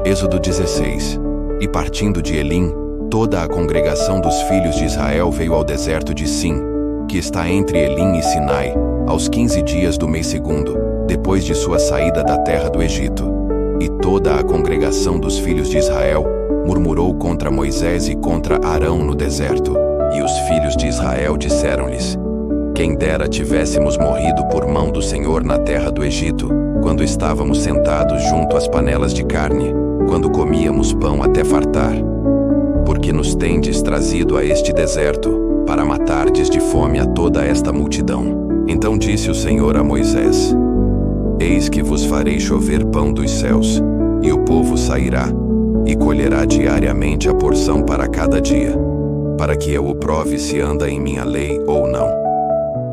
Êxodo 16. E partindo de Elim, toda a congregação dos filhos de Israel veio ao deserto de Sim, que está entre Elim e Sinai, aos 15 dias do mês segundo, depois de sua saída da terra do Egito. E toda a congregação dos filhos de Israel murmurou contra Moisés e contra Arão no deserto. E os filhos de Israel disseram-lhes: Quem dera tivéssemos morrido por mão do Senhor na terra do Egito, quando estávamos sentados junto às panelas de carne, quando comíamos pão até fartar. Porque nos tendes trazido a este deserto, para matardes de fome a toda esta multidão. Então disse o Senhor a Moisés: Eis que vos farei chover pão dos céus, e o povo sairá, e colherá diariamente a porção para cada dia, para que eu o prove se anda em minha lei ou não.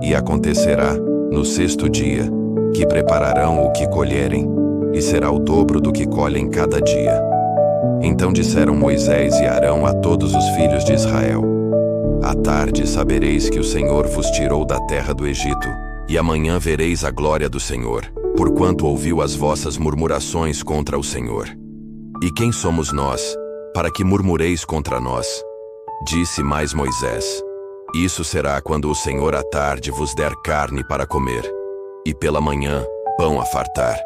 E acontecerá, no sexto dia, que prepararão o que colherem, e será o dobro do que colhem cada dia. Então disseram Moisés e Arão a todos os filhos de Israel: À tarde sabereis que o Senhor vos tirou da terra do Egito, e amanhã vereis a glória do Senhor, porquanto ouviu as vossas murmurações contra o Senhor. E quem somos nós, para que murmureis contra nós? Disse mais Moisés: Isso será quando o Senhor à tarde vos der carne para comer, e pela manhã pão a fartar,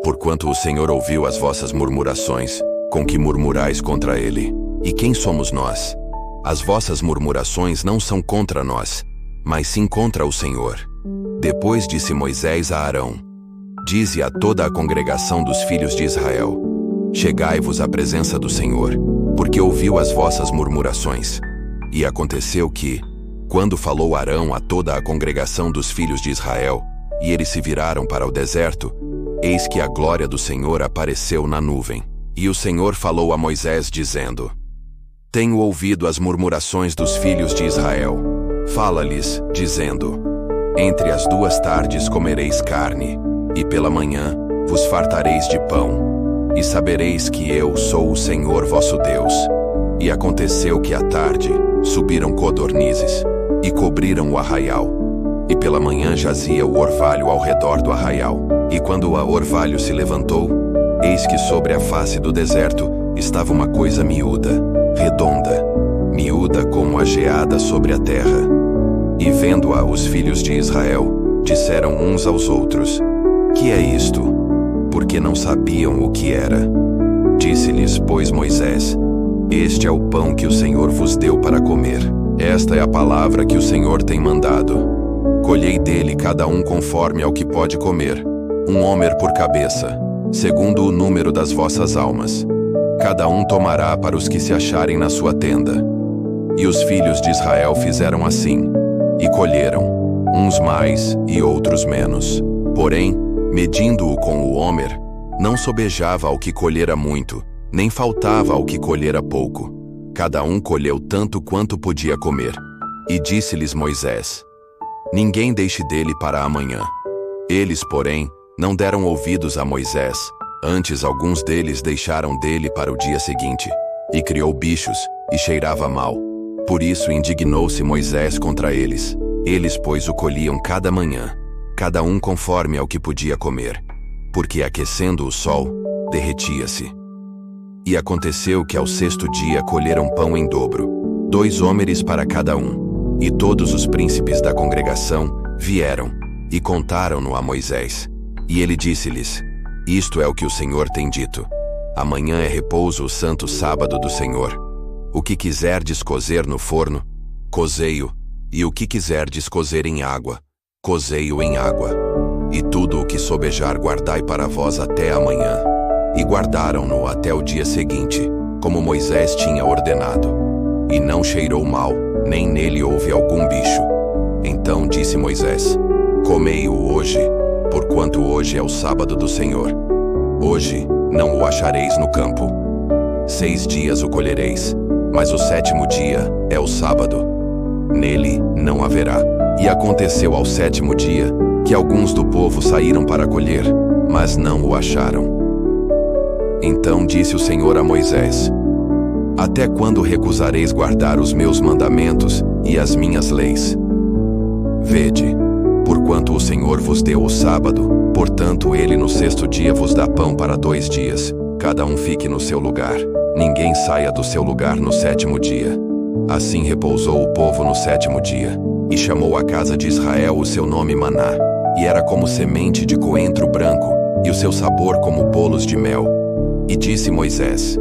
porquanto o Senhor ouviu as vossas murmurações, com que murmurais contra ele. E quem somos nós? As vossas murmurações não são contra nós, mas sim contra o Senhor. Depois disse Moisés a Arão: Dize a toda a congregação dos filhos de Israel: Chegai-vos à presença do Senhor, porque ouviu as vossas murmurações. E aconteceu que, quando falou Arão a toda a congregação dos filhos de Israel, e eles se viraram para o deserto, eis que a glória do Senhor apareceu na nuvem. E o Senhor falou a Moisés, dizendo: Tenho ouvido as murmurações dos filhos de Israel. Fala-lhes, dizendo: Entre as duas tardes comereis carne, e pela manhã vos fartareis de pão, e sabereis que eu sou o Senhor vosso Deus. E aconteceu que à tarde subiram codornizes, e cobriram o arraial. E pela manhã jazia o orvalho ao redor do arraial. E quando o orvalho se levantou, eis que sobre a face do deserto estava uma coisa miúda, redonda, miúda como a geada sobre a terra. E vendo-a os filhos de Israel, disseram uns aos outros: Que é isto? Porque não sabiam o que era. Disse-lhes, pois, Moisés: Este é o pão que o Senhor vos deu para comer. Esta é a palavra que o Senhor tem mandado. Colhei dele cada um conforme ao que pode comer, um homer por cabeça, segundo o número das vossas almas. Cada um tomará para os que se acharem na sua tenda. E os filhos de Israel fizeram assim, e colheram, uns mais e outros menos. Porém, medindo-o com o homer, não sobejava ao que colhera muito, nem faltava ao que colhera pouco. Cada um colheu tanto quanto podia comer. E disse-lhes Moisés: Ninguém deixe dele para amanhã. Eles, porém, não deram ouvidos a Moisés, antes alguns deles deixaram dele para o dia seguinte. E criou bichos, e cheirava mal. Por isso indignou-se Moisés contra eles. Eles, pois, o colhiam cada manhã, cada um conforme ao que podia comer, porque aquecendo o sol, derretia-se. E aconteceu que ao sexto dia colheram pão em dobro, 2 homeres para cada um. E todos os príncipes da congregação vieram, e contaram-no a Moisés. E ele disse-lhes: Isto é o que o Senhor tem dito: Amanhã é repouso o santo sábado do Senhor. O que quiserdes cozer no forno, cozei-o, e o que quiserdes cozer em água, cozei-o em água. E tudo o que sobejar guardai para vós até amanhã. E guardaram-no até o dia seguinte, como Moisés tinha ordenado. E não cheirou mal, nem nele houve algum bicho. Então disse Moisés: Comei-o hoje, porquanto hoje é o sábado do Senhor. Hoje não o achareis no campo. 6 dias o colhereis, mas o 7º dia é o sábado. Nele não haverá. E aconteceu ao 7º dia, que alguns do povo saíram para colher, mas não o acharam. Então disse o Senhor a Moisés: Até quando recusareis guardar os meus mandamentos e as minhas leis? Vede, porquanto o Senhor vos deu o sábado, portanto ele no 6º dia vos dá pão para 2 dias. Cada um fique no seu lugar. Ninguém saia do seu lugar no 7º dia. Assim repousou o povo no 7º dia, e chamou a casa de Israel o seu nome Maná, e era como semente de coentro branco, e o seu sabor como bolos de mel. E disse Moisés: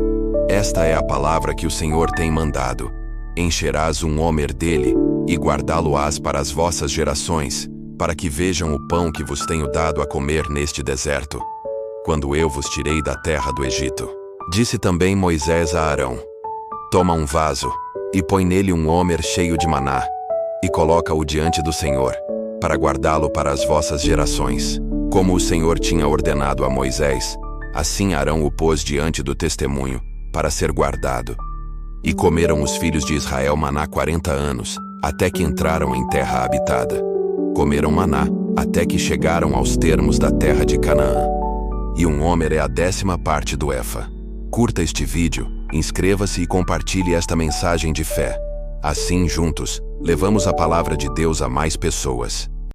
Esta é a palavra que o Senhor tem mandado. Encherás um homer dele, e guardá-lo-ás para as vossas gerações, para que vejam o pão que vos tenho dado a comer neste deserto, quando eu vos tirei da terra do Egito. Disse também Moisés a Arão: Toma um vaso, e põe nele um homer cheio de maná, e coloca-o diante do Senhor, para guardá-lo para as vossas gerações. Como o Senhor tinha ordenado a Moisés, assim Arão o pôs diante do testemunho, para ser guardado. E comeram os filhos de Israel maná 40 anos, até que entraram em terra habitada. Comeram maná, até que chegaram aos termos da terra de Canaã. E um homer é a 10ª parte do efa. Curta este vídeo, inscreva-se e compartilhe esta mensagem de fé. Assim, juntos, levamos a palavra de Deus a mais pessoas.